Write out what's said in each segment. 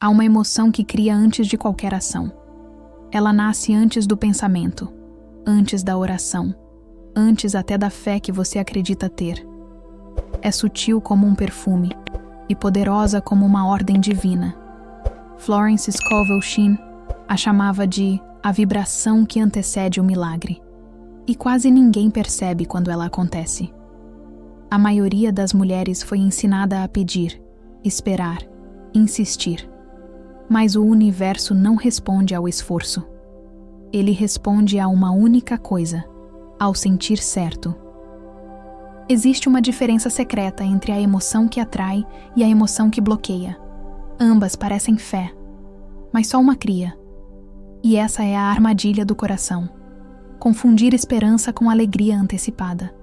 Há uma emoção que cria antes de qualquer ação. Ela nasce antes do pensamento, antes da oração, antes até da fé que você acredita ter. É sutil como um perfume e poderosa como uma ordem divina. Florence Scovel Shinn a chamava de a vibração que antecede o milagre. E quase ninguém percebe quando ela acontece. A maioria das mulheres foi ensinada a pedir, esperar, insistir. Mas o universo não responde ao esforço. Ele responde a uma única coisa, ao sentir certo. Existe uma diferença secreta entre a emoção que atrai e a emoção que bloqueia. Ambas parecem fé, mas só uma cria. E essa é a armadilha do coração. Confundir esperança com alegria antecipada.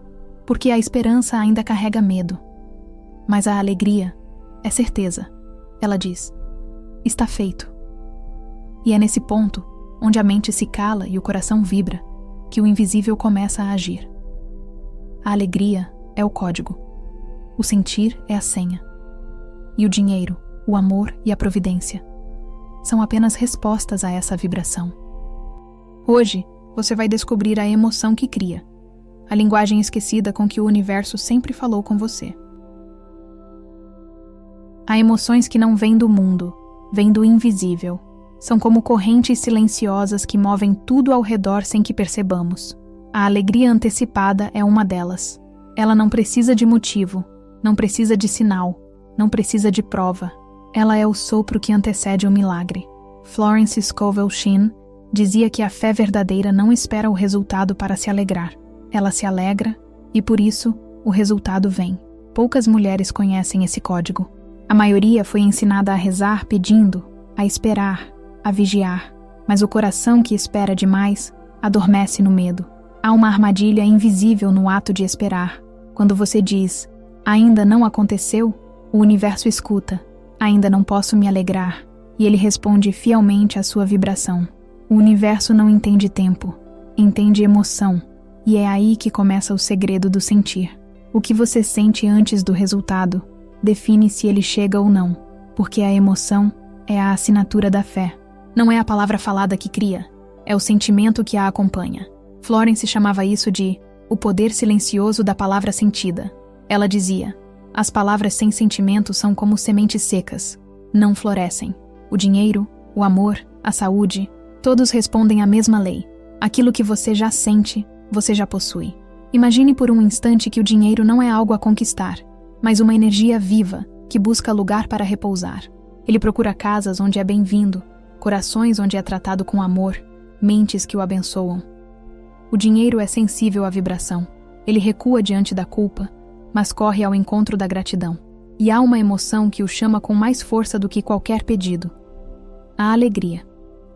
Porque a esperança ainda carrega medo. Mas a alegria é certeza. Ela diz, está feito. E é nesse ponto, onde a mente se cala e o coração vibra, que o invisível começa a agir. A alegria é o código. O sentir é a senha. E o dinheiro, o amor e a providência são apenas respostas a essa vibração. Hoje, você vai descobrir a emoção que cria, a linguagem esquecida com que o universo sempre falou com você. Há emoções que não vêm do mundo, vêm do invisível. São como correntes silenciosas que movem tudo ao redor sem que percebamos. A alegria antecipada é uma delas. Ela não precisa de motivo, não precisa de sinal, não precisa de prova. Ela é o sopro que antecede o milagre. Florence Scovel Shinn dizia que a fé verdadeira não espera o resultado para se alegrar. Ela se alegra e, por isso, o resultado vem. Poucas mulheres conhecem esse código. A maioria foi ensinada a rezar pedindo, a esperar, a vigiar. Mas o coração que espera demais adormece no medo. Há uma armadilha invisível no ato de esperar. Quando você diz, ainda não aconteceu, o universo escuta. Ainda não posso me alegrar, e ele responde fielmente à sua vibração. O universo não entende tempo, entende emoção, e é aí que começa o segredo do sentir. O que você sente antes do resultado define se ele chega ou não, porque a emoção é a assinatura da fé. Não é a palavra falada que cria, é o sentimento que a acompanha. Florence chamava isso de o poder silencioso da palavra sentida. Ela dizia, as palavras sem sentimento são como sementes secas, não florescem. O dinheiro, o amor, a saúde, todos respondem à mesma lei. Aquilo que você já sente, você já possui. Imagine por um instante que o dinheiro não é algo a conquistar, mas uma energia viva que busca lugar para repousar. Ele procura casas onde é bem-vindo, corações onde é tratado com amor, mentes que o abençoam. O dinheiro é sensível à vibração. Ele recua diante da culpa, mas corre ao encontro da gratidão. E há uma emoção que o chama com mais força do que qualquer pedido. A alegria.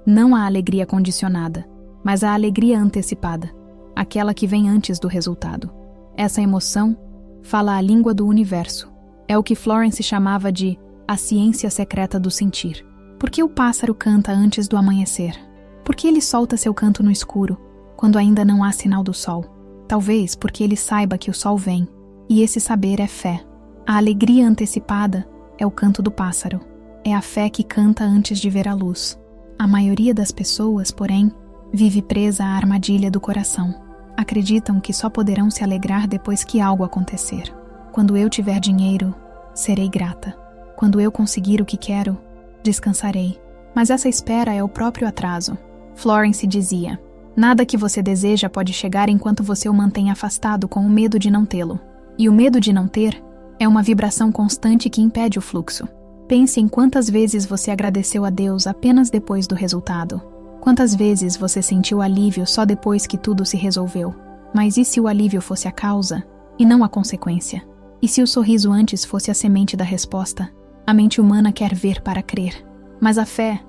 Não a alegria condicionada, mas a alegria antecipada, aquela que vem antes do resultado. Essa emoção fala a língua do universo. É o que Florence chamava de a ciência secreta do sentir. Por que o pássaro canta antes do amanhecer? Por que ele solta seu canto no escuro, quando ainda não há sinal do sol? Talvez porque ele saiba que o sol vem. E esse saber é fé. A alegria antecipada é o canto do pássaro. É a fé que canta antes de ver a luz. A maioria das pessoas, porém, vive presa à armadilha do coração. Acreditam que só poderão se alegrar depois que algo acontecer. Quando eu tiver dinheiro, serei grata. Quando eu conseguir o que quero, descansarei. Mas essa espera é o próprio atraso. Florence dizia, nada que você deseja pode chegar enquanto você o mantém afastado com o medo de não tê-lo. E o medo de não ter é uma vibração constante que impede o fluxo. Pense em quantas vezes você agradeceu a Deus apenas depois do resultado. Quantas vezes você sentiu alívio só depois que tudo se resolveu. Mas e se o alívio fosse a causa, e não a consequência? E se o sorriso antes fosse a semente da resposta? A mente humana quer ver para crer. Mas a fé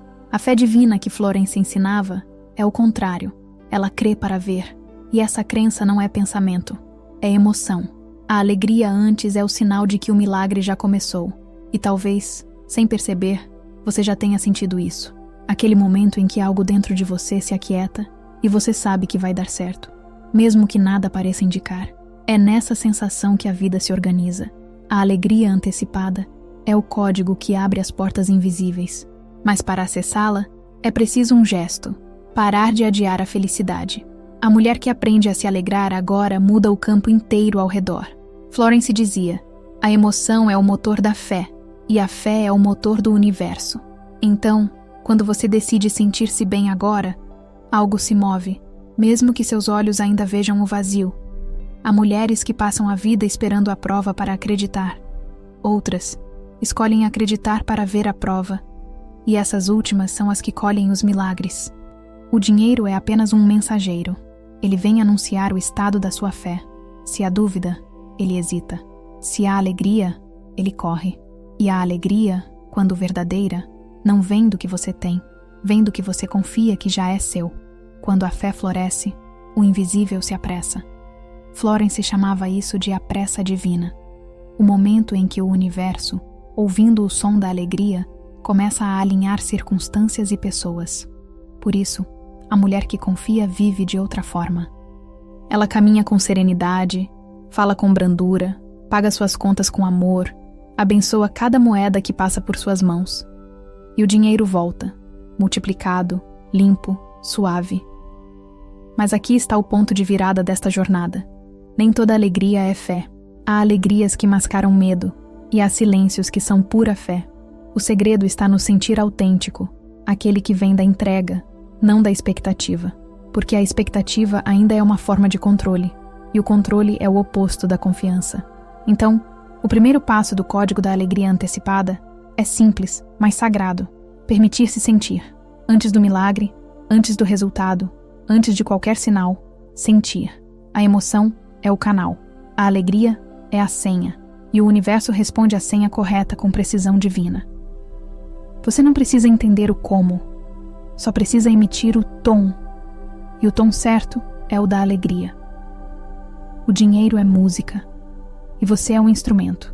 divina que Florence ensinava, é o contrário. Ela crê para ver. E essa crença não é pensamento, é emoção. A alegria antes é o sinal de que o milagre já começou. E talvez, sem perceber, você já tenha sentido isso. Aquele momento em que algo dentro de você se aquieta e você sabe que vai dar certo, mesmo que nada pareça indicar. É nessa sensação que a vida se organiza. A alegria antecipada é o código que abre as portas invisíveis. Mas para acessá-la, é preciso um gesto: parar de adiar a felicidade. A mulher que aprende a se alegrar agora muda o campo inteiro ao redor. Florence dizia: a emoção é o motor da fé, e a fé é o motor do universo. Então, quando você decide sentir-se bem agora, algo se move, mesmo que seus olhos ainda vejam o vazio. Há mulheres que passam a vida esperando a prova para acreditar. Outras escolhem acreditar para ver a prova. E essas últimas são as que colhem os milagres. O dinheiro é apenas um mensageiro. Ele vem anunciar o estado da sua fé. Se há dúvida, ele hesita. Se há alegria, ele corre. E a alegria, quando verdadeira, não vem do que você tem, vem do que você confia que já é seu. Quando a fé floresce, o invisível se apressa. Florence chamava isso de a pressa divina. O momento em que o universo, ouvindo o som da alegria, começa a alinhar circunstâncias e pessoas. Por isso, a mulher que confia vive de outra forma. Ela caminha com serenidade, fala com brandura, paga suas contas com amor, abençoa cada moeda que passa por suas mãos. E o dinheiro volta, multiplicado, limpo, suave. Mas aqui está o ponto de virada desta jornada. Nem toda alegria é fé. Há alegrias que mascaram medo, e há silêncios que são pura fé. O segredo está no sentir autêntico, aquele que vem da entrega, não da expectativa. Porque a expectativa ainda é uma forma de controle, e o controle é o oposto da confiança. Então, o primeiro passo do código da alegria antecipada é simples, mas sagrado: permitir-se sentir. Antes do milagre, antes do resultado, antes de qualquer sinal, sentir. A emoção é o canal. A alegria é a senha. E o universo responde a senha correta com precisão divina. Você não precisa entender o como, só precisa emitir o tom. E o tom certo é o da alegria. O dinheiro é música, e você é um instrumento.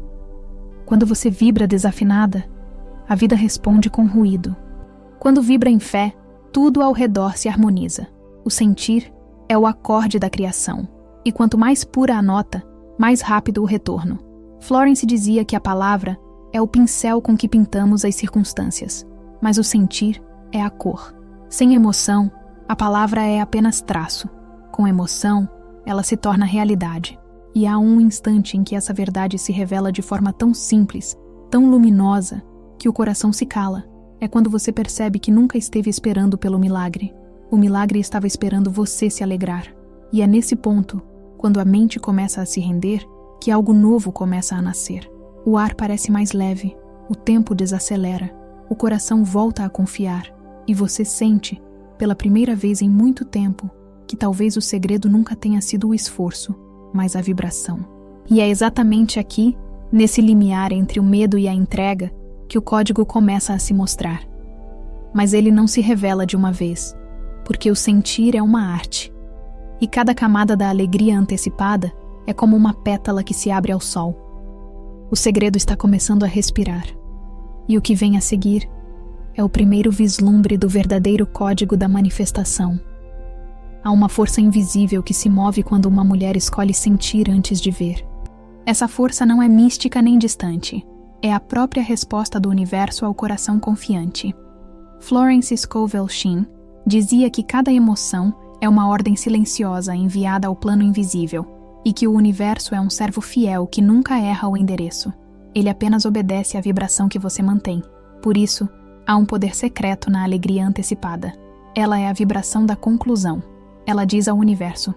Quando você vibra desafinada, a vida responde com ruído. Quando vibra em fé, tudo ao redor se harmoniza. O sentir é o acorde da criação, e quanto mais pura a nota, mais rápido o retorno. Florence dizia que a palavra é o pincel com que pintamos as circunstâncias, mas o sentir é a cor. Sem emoção, a palavra é apenas traço. Com emoção, ela se torna realidade. E há um instante em que essa verdade se revela de forma tão simples, tão luminosa, que o coração se cala. É quando você percebe que nunca esteve esperando pelo milagre. O milagre estava esperando você se alegrar. E é nesse ponto, quando a mente começa a se render, que algo novo começa a nascer. O ar parece mais leve, o tempo desacelera, o coração volta a confiar, e você sente, pela primeira vez em muito tempo, que talvez o segredo nunca tenha sido o esforço, mas a vibração. E é exatamente aqui, nesse limiar entre o medo e a entrega, que o código começa a se mostrar. Mas ele não se revela de uma vez, porque o sentir é uma arte. E cada camada da alegria antecipada é como uma pétala que se abre ao sol. O segredo está começando a respirar. E o que vem a seguir é o primeiro vislumbre do verdadeiro código da manifestação. Há uma força invisível que se move quando uma mulher escolhe sentir antes de ver. Essa força não é mística nem distante. É a própria resposta do universo ao coração confiante. Florence Scovel Shinn dizia que cada emoção é uma ordem silenciosa enviada ao plano invisível, e que o universo é um servo fiel que nunca erra o endereço. Ele apenas obedece à vibração que você mantém. Por isso, há um poder secreto na alegria antecipada. Ela é a vibração da conclusão. Ela diz ao universo: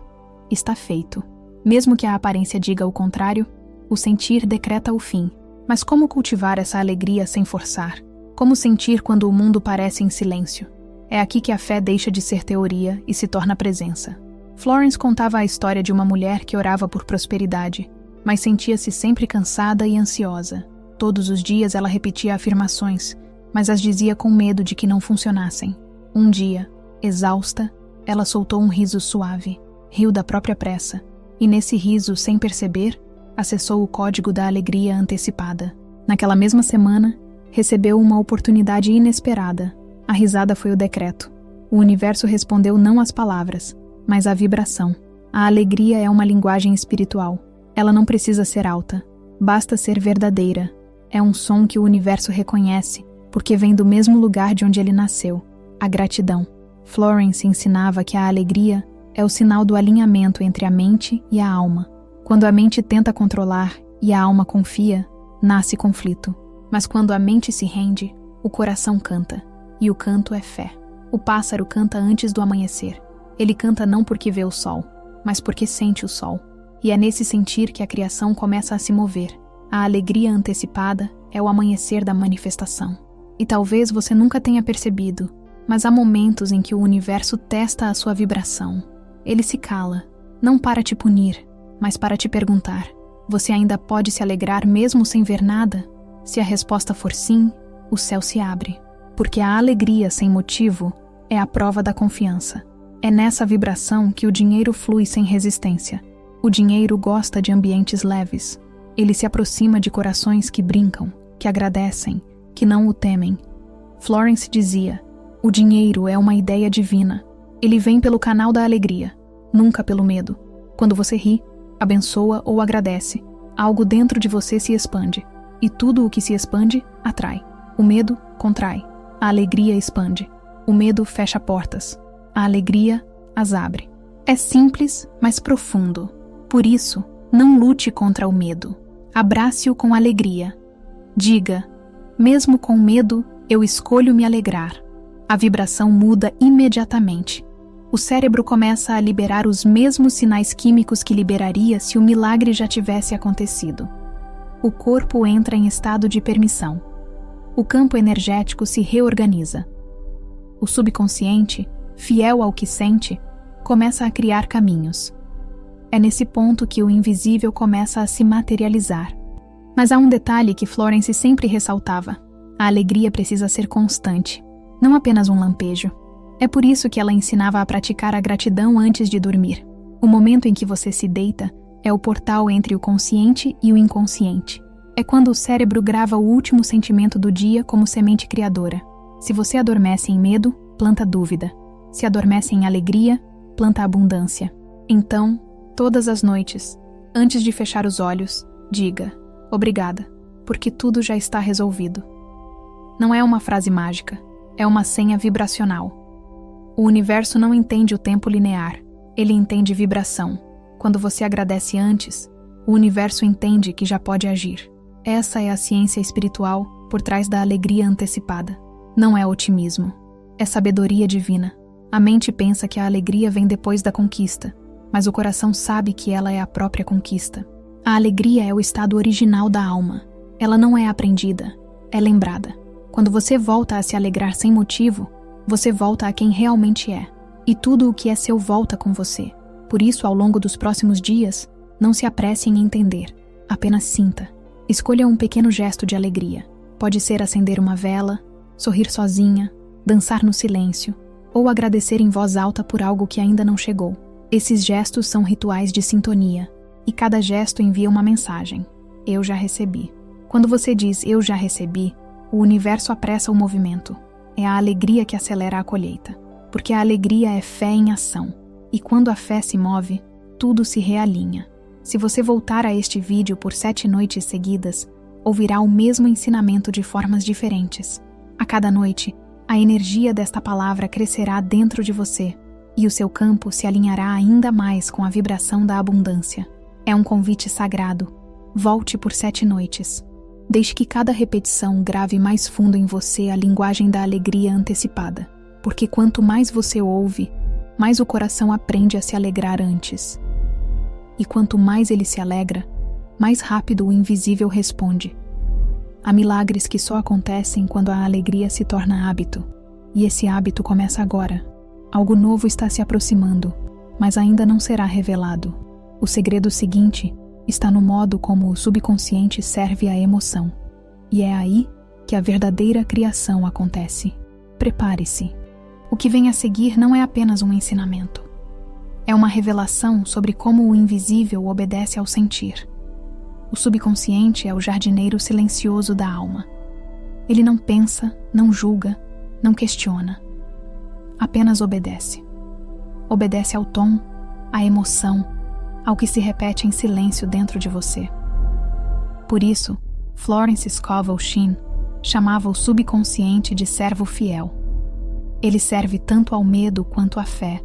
está feito. Mesmo que a aparência diga o contrário, o sentir decreta o fim. Mas como cultivar essa alegria sem forçar? Como sentir quando o mundo parece em silêncio? É aqui que a fé deixa de ser teoria e se torna presença. Florence contava a história de uma mulher que orava por prosperidade, mas sentia-se sempre cansada e ansiosa. Todos os dias ela repetia afirmações, mas as dizia com medo de que não funcionassem. Um dia, exausta, ela soltou um riso suave, riu da própria pressa, e nesse riso, sem perceber, acessou o código da alegria antecipada. Naquela mesma semana, recebeu uma oportunidade inesperada. A risada foi o decreto. O universo respondeu não às palavras, mas à vibração. A alegria é uma linguagem espiritual. Ela não precisa ser alta, basta ser verdadeira. É um som que o universo reconhece, porque vem do mesmo lugar de onde ele nasceu, a gratidão. Florence ensinava que a alegria é o sinal do alinhamento entre a mente e a alma. Quando a mente tenta controlar e a alma confia, nasce conflito. Mas quando a mente se rende, o coração canta, e o canto é fé. O pássaro canta antes do amanhecer. Ele canta não porque vê o sol, mas porque sente o sol. E é nesse sentir que a criação começa a se mover. A alegria antecipada é o amanhecer da manifestação. E talvez você nunca tenha percebido, mas há momentos em que o universo testa a sua vibração. Ele se cala, não para te punir, mas para te perguntar: você ainda pode se alegrar mesmo sem ver nada? Se a resposta for sim, o céu se abre. Porque a alegria sem motivo é a prova da confiança. É nessa vibração que o dinheiro flui sem resistência. O dinheiro gosta de ambientes leves. Ele se aproxima de corações que brincam, que agradecem, que não o temem. Florence dizia: o dinheiro é uma ideia divina. Ele vem pelo canal da alegria, nunca pelo medo. Quando você ri, abençoa ou agradece, algo dentro de você se expande. E tudo o que se expande, atrai. O medo contrai. A alegria expande. O medo fecha portas. A alegria as abre. É simples, mas profundo. Por isso, não lute contra o medo. Abrace-o com alegria. Diga: mesmo com medo, eu escolho me alegrar. A vibração muda imediatamente. O cérebro começa a liberar os mesmos sinais químicos que liberaria se o milagre já tivesse acontecido. O corpo entra em estado de permissão. O campo energético se reorganiza. O subconsciente, fiel ao que sente, começa a criar caminhos. É nesse ponto que o invisível começa a se materializar. Mas há um detalhe que Florence sempre ressaltava: a alegria precisa ser constante, não apenas um lampejo. É por isso que ela ensinava a praticar a gratidão antes de dormir. O momento em que você se deita é o portal entre o consciente e o inconsciente. É quando o cérebro grava o último sentimento do dia como semente criadora. Se você adormece em medo, planta dúvida. Se adormece em alegria, planta abundância. Então, todas as noites, antes de fechar os olhos, diga: obrigada, porque tudo já está resolvido. Não é uma frase mágica, é uma senha vibracional. O universo não entende o tempo linear, ele entende vibração. Quando você agradece antes, o universo entende que já pode agir. Essa é a ciência espiritual por trás da alegria antecipada. Não é otimismo, é sabedoria divina. A mente pensa que a alegria vem depois da conquista, mas o coração sabe que ela é a própria conquista. A alegria é o estado original da alma. Ela não é aprendida, é lembrada. Quando você volta a se alegrar sem motivo, você volta a quem realmente é. E tudo o que é seu volta com você. Por isso, ao longo dos próximos dias, não se apresse em entender. Apenas sinta. Escolha um pequeno gesto de alegria. Pode ser acender uma vela, sorrir sozinha, dançar no silêncio, ou agradecer em voz alta por algo que ainda não chegou. Esses gestos são rituais de sintonia, e cada gesto envia uma mensagem: eu já recebi. Quando você diz eu já recebi, o universo apressa o movimento. É a alegria que acelera a colheita, porque a alegria é fé em ação, e quando a fé se move, tudo se realinha. Se você voltar a este vídeo por 7 noites seguidas, ouvirá o mesmo ensinamento de formas diferentes. A cada noite, a energia desta palavra crescerá dentro de você, e o seu campo se alinhará ainda mais com a vibração da abundância. É um convite sagrado. Volte por 7 noites. Deixe que cada repetição grave mais fundo em você a linguagem da alegria antecipada, porque quanto mais você ouve, mais o coração aprende a se alegrar antes. E quanto mais ele se alegra, mais rápido o invisível responde. Há milagres que só acontecem quando a alegria se torna hábito, e esse hábito começa agora. Algo novo está se aproximando, mas ainda não será revelado. O segredo seguinte está no modo como o subconsciente serve à emoção. E é aí que a verdadeira criação acontece. Prepare-se. O que vem a seguir não é apenas um ensinamento. É uma revelação sobre como o invisível obedece ao sentir. O subconsciente é o jardineiro silencioso da alma. Ele não pensa, não julga, não questiona. Apenas obedece. Obedece ao tom, à emoção, ao que se repete em silêncio dentro de você. Por isso, Florence Scovel Shinn chamava o subconsciente de servo fiel. Ele serve tanto ao medo quanto à fé,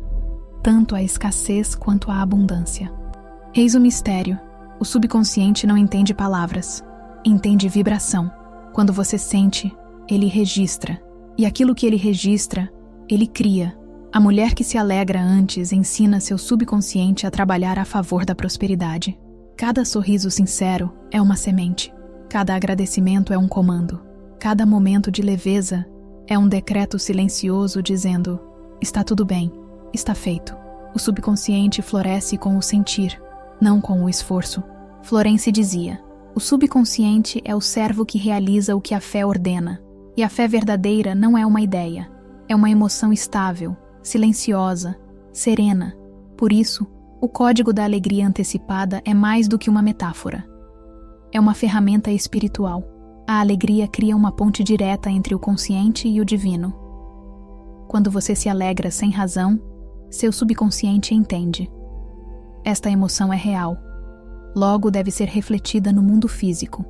tanto à escassez quanto à abundância. Eis o mistério: o subconsciente não entende palavras, entende vibração. Quando você sente, ele registra, e aquilo que ele registra, ele cria. A mulher que se alegra antes ensina seu subconsciente a trabalhar a favor da prosperidade. Cada sorriso sincero é uma semente. Cada agradecimento é um comando. Cada momento de leveza é um decreto silencioso dizendo: está tudo bem, está feito. O subconsciente floresce com o sentir, não com o esforço. Florence dizia: o subconsciente é o servo que realiza o que a fé ordena. E a fé verdadeira não é uma ideia, é uma emoção estável, silenciosa, serena. Por isso, o código da alegria antecipada é mais do que uma metáfora. É uma ferramenta espiritual. A alegria cria uma ponte direta entre o consciente e o divino. Quando você se alegra sem razão, seu subconsciente entende. Esta emoção é real. Logo deve ser refletida no mundo físico.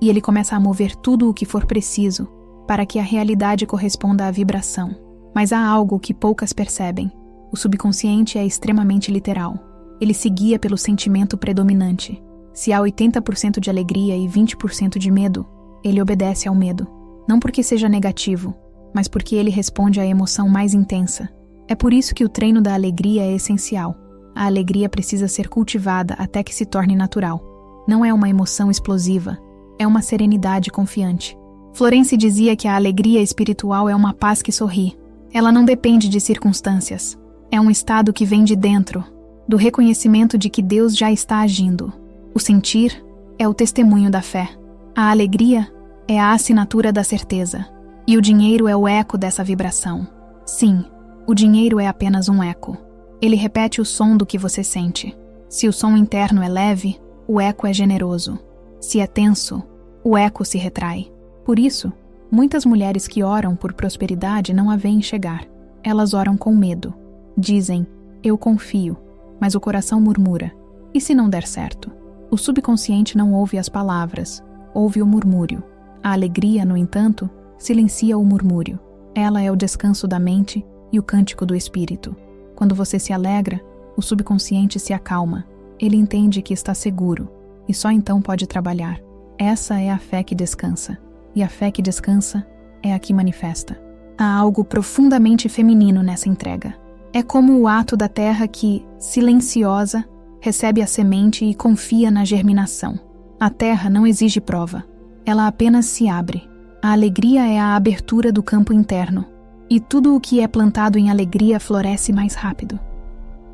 E ele começa a mover tudo o que for preciso para que a realidade corresponda à vibração. Mas há algo que poucas percebem. O subconsciente é extremamente literal. Ele se guia pelo sentimento predominante. Se há 80% de alegria e 20% de medo, ele obedece ao medo. Não porque seja negativo, mas porque ele responde à emoção mais intensa. É por isso que o treino da alegria é essencial. A alegria precisa ser cultivada até que se torne natural. Não é uma emoção explosiva, é uma serenidade confiante. Florence dizia que a alegria espiritual é uma paz que sorri. Ela não depende de circunstâncias. É um estado que vem de dentro, do reconhecimento de que Deus já está agindo. O sentir é o testemunho da fé. A alegria é a assinatura da certeza. E o dinheiro é o eco dessa vibração. Sim, o dinheiro é apenas um eco. Ele repete o som do que você sente. Se o som interno é leve, o eco é generoso. Se é tenso, o eco se retrai. Por isso, muitas mulheres que oram por prosperidade não a veem chegar. Elas oram com medo. Dizem: eu confio, mas o coração murmura. E se não der certo? O subconsciente não ouve as palavras, ouve o murmúrio. A alegria, no entanto, silencia o murmúrio. Ela é o descanso da mente e o cântico do espírito. Quando você se alegra, o subconsciente se acalma. Ele entende que está seguro e só então pode trabalhar. Essa é a fé que descansa. E a fé que descansa é a que manifesta. Há algo profundamente feminino nessa entrega. É como o ato da terra que, silenciosa, recebe a semente e confia na germinação. A terra não exige prova. Ela apenas se abre. A alegria é a abertura do campo interno. E tudo o que é plantado em alegria floresce mais rápido.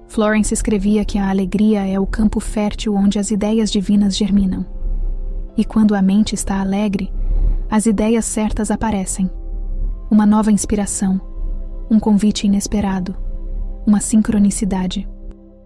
Florence escrevia que a alegria é o campo fértil onde as ideias divinas germinam. E quando a mente está alegre, as ideias certas aparecem. Uma nova inspiração, um convite inesperado, uma sincronicidade.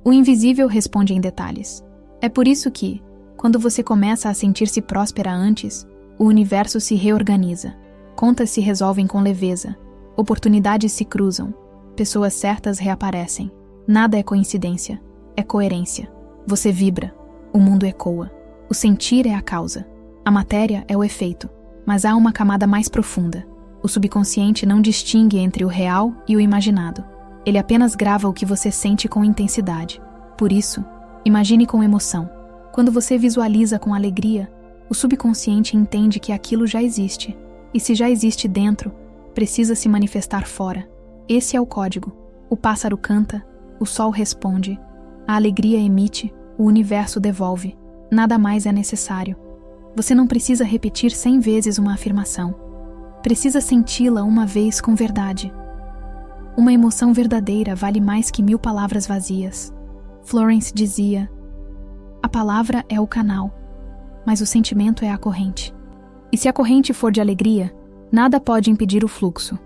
O invisível responde em detalhes. É por isso que, quando você começa a sentir-se próspera antes, o universo se reorganiza. Contas se resolvem com leveza. Oportunidades se cruzam. Pessoas certas reaparecem. Nada é coincidência, é coerência. Você vibra, o mundo ecoa. O sentir é a causa. A matéria é o efeito. Mas há uma camada mais profunda. O subconsciente não distingue entre o real e o imaginado. Ele apenas grava o que você sente com intensidade. Por isso, imagine com emoção. Quando você visualiza com alegria, o subconsciente entende que aquilo já existe. E se já existe dentro, precisa se manifestar fora. Esse é o código. O pássaro canta, o sol responde, a alegria emite, o universo devolve. Nada mais é necessário. Você não precisa repetir 100 vezes uma afirmação. Precisa senti-la uma vez com verdade. Uma emoção verdadeira vale mais que 1000 palavras vazias. Florence dizia: a palavra é o canal, mas o sentimento é a corrente. E se a corrente for de alegria, nada pode impedir o fluxo.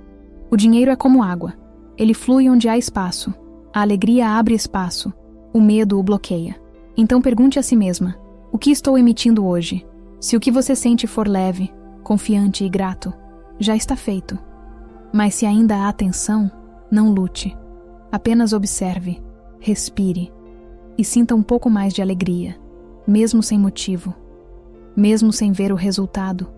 O dinheiro é como água. Ele flui onde há espaço. A alegria abre espaço. O medo o bloqueia. Então pergunte a si mesma: o que estou emitindo hoje? Se o que você sente for leve, confiante e grato, já está feito. Mas se ainda há tensão, não lute. Apenas observe, respire e sinta um pouco mais de alegria, mesmo sem motivo, mesmo sem ver o resultado.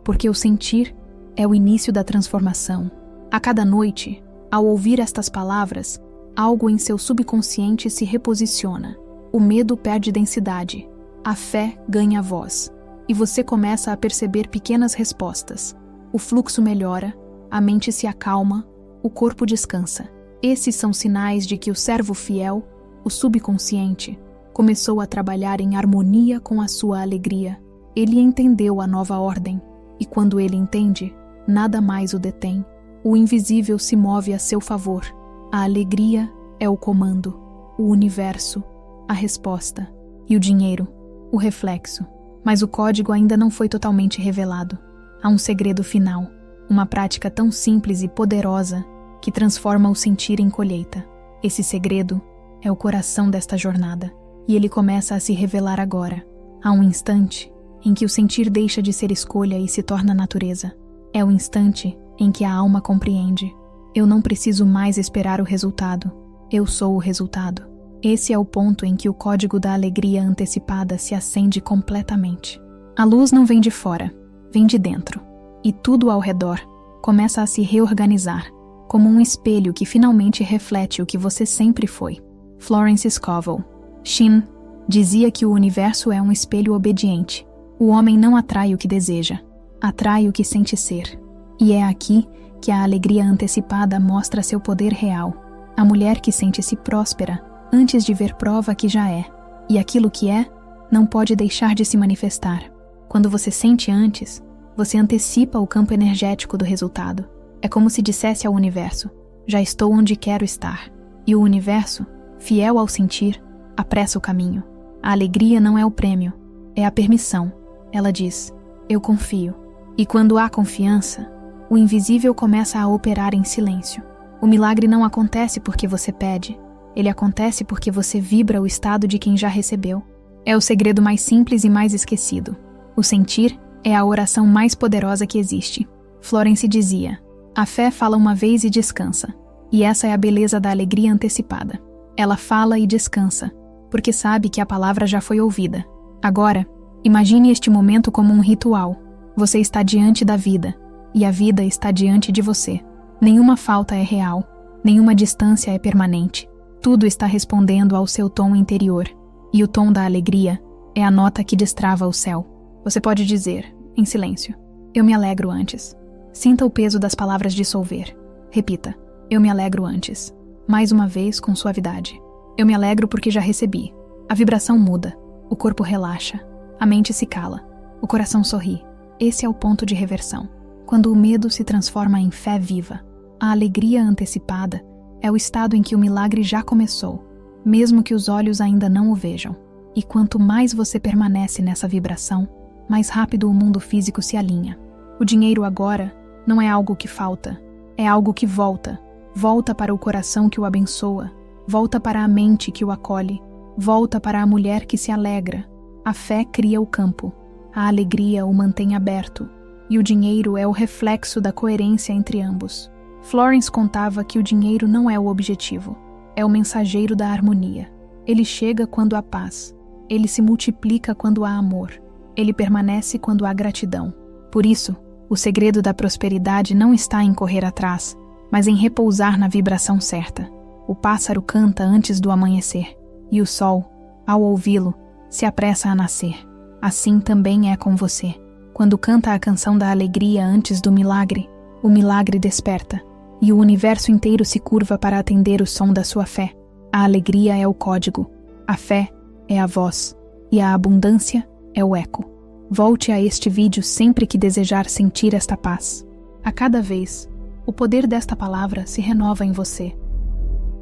porque o sentir é o início da transformação. A cada noite, ao ouvir estas palavras, algo em seu subconsciente se reposiciona. O medo perde densidade, a fé ganha voz, e você começa a perceber pequenas respostas. O fluxo melhora, a mente se acalma, o corpo descansa. Esses são sinais de que o servo fiel, o subconsciente, começou a trabalhar em harmonia com a sua alegria. Ele entendeu a nova ordem, e quando ele entende, nada mais o detém. O invisível se move a seu favor. A alegria é o comando, o universo, a resposta, e o dinheiro, o reflexo. Mas o código ainda não foi totalmente revelado. Há um segredo final, uma prática tão simples e poderosa que transforma o sentir em colheita. Esse segredo é o coração desta jornada, e ele começa a se revelar agora. Há um instante em que o sentir deixa de ser escolha e se torna natureza. É o instante em que a alma compreende: eu não preciso mais esperar o resultado, eu sou o resultado. Esse é o ponto em que o código da alegria antecipada se acende completamente. A luz não vem de fora, vem de dentro, e tudo ao redor começa a se reorganizar, como um espelho que finalmente reflete o que você sempre foi. Florence Scovel. Shin dizia que o universo é um espelho obediente. O homem não atrai o que deseja, atrai o que sente ser. E é aqui que a alegria antecipada mostra seu poder real. A mulher que sente-se próspera antes de ver prova que já é. E aquilo que é, não pode deixar de se manifestar. Quando você sente antes, você antecipa o campo energético do resultado. É como se dissesse ao universo: já estou onde quero estar. E o universo, fiel ao sentir, apressa o caminho. A alegria não é o prêmio, é a permissão. Ela diz: eu confio. E quando há confiança, o invisível começa a operar em silêncio. O milagre não acontece porque você pede, ele acontece porque você vibra o estado de quem já recebeu. É o segredo mais simples e mais esquecido. O sentir é a oração mais poderosa que existe. Florence dizia: a fé fala uma vez e descansa. E essa é a beleza da alegria antecipada. Ela fala e descansa, porque sabe que a palavra já foi ouvida. Agora, imagine este momento como um ritual. Você está diante da vida, e a vida está diante de você. Nenhuma falta é real, nenhuma distância é permanente. Tudo está respondendo ao seu tom interior, e o tom da alegria é a nota que destrava o céu. Você pode dizer, em silêncio: eu me alegro antes. Sinta o peso das palavras dissolver. Repita: eu me alegro antes. Mais uma vez, com suavidade. Eu me alegro porque já recebi. A vibração muda, o corpo relaxa, a mente se cala, o coração sorri. Esse é o ponto de reversão. Quando o medo se transforma em fé viva, a alegria antecipada é o estado em que o milagre já começou, mesmo que os olhos ainda não o vejam. E quanto mais você permanece nessa vibração, mais rápido o mundo físico se alinha. O dinheiro agora não é algo que falta, é algo que volta. Volta para o coração que o abençoa, volta para a mente que o acolhe, volta para a mulher que se alegra. A fé cria o campo, a alegria o mantém aberto, e o dinheiro é o reflexo da coerência entre ambos. Florence contava que o dinheiro não é o objetivo, é o mensageiro da harmonia. Ele chega quando há paz, ele se multiplica quando há amor, ele permanece quando há gratidão. Por isso, o segredo da prosperidade não está em correr atrás, mas em repousar na vibração certa. O pássaro canta antes do amanhecer, e o sol, ao ouvi-lo, se apressa a nascer. Assim também é com você. Quando canta a canção da alegria antes do milagre, o milagre desperta, e o universo inteiro se curva para atender o som da sua fé. A alegria é o código, a fé é a voz, e a abundância é o eco. Volte a este vídeo sempre que desejar sentir esta paz. A cada vez, o poder desta palavra se renova em você.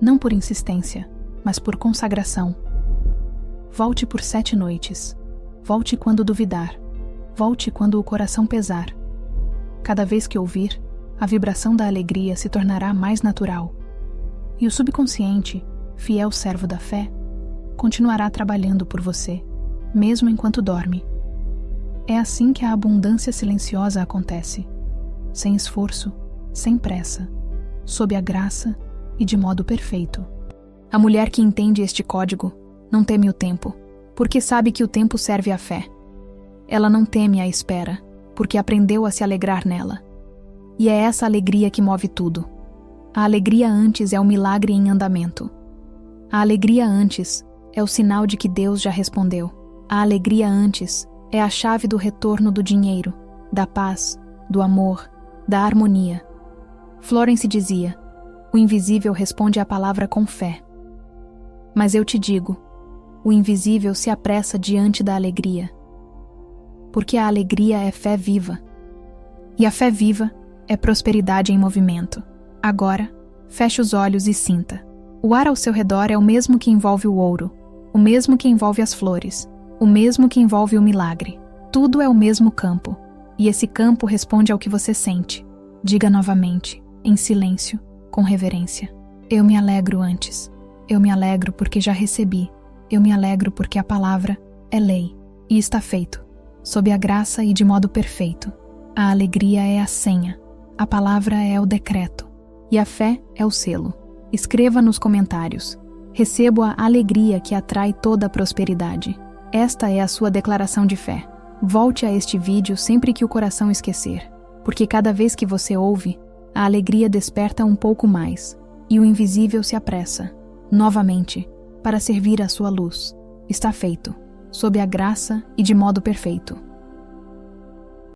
Não por insistência, mas por consagração. Volte por 7 noites. Volte quando duvidar. Volte quando o coração pesar. Cada vez que ouvir, a vibração da alegria se tornará mais natural. E o subconsciente, fiel servo da fé, continuará trabalhando por você, mesmo enquanto dorme. É assim que a abundância silenciosa acontece, sem esforço, sem pressa, sob a graça e de modo perfeito. A mulher que entende este código não teme o tempo, porque sabe que o tempo serve à fé. Ela não teme a espera, porque aprendeu a se alegrar nela. E é essa alegria que move tudo. A alegria antes é o milagre em andamento. A alegria antes é o sinal de que Deus já respondeu. A alegria antes é a chave do retorno do dinheiro, da paz, do amor, da harmonia. Florence dizia: o invisível responde à palavra com fé. Mas eu te digo, o invisível se apressa diante da alegria. Porque a alegria é fé viva. E a fé viva é prosperidade em movimento. Agora, feche os olhos e sinta. O ar ao seu redor é o mesmo que envolve o ouro, o mesmo que envolve as flores, o mesmo que envolve o milagre. Tudo é o mesmo campo, e esse campo responde ao que você sente. Diga novamente, em silêncio, com reverência: eu me alegro antes. Eu me alegro porque já recebi. Eu me alegro porque a palavra é lei, e está feito, sob a graça e de modo perfeito. A alegria é a senha, a palavra é o decreto, e a fé é o selo. Escreva nos comentários: recebo a alegria que atrai toda a prosperidade. Esta é a sua declaração de fé. Volte a este vídeo sempre que o coração esquecer, porque cada vez que você ouve, a alegria desperta um pouco mais, e o invisível se apressa, novamente, para servir a sua luz. Está feito, sob a graça e de modo perfeito.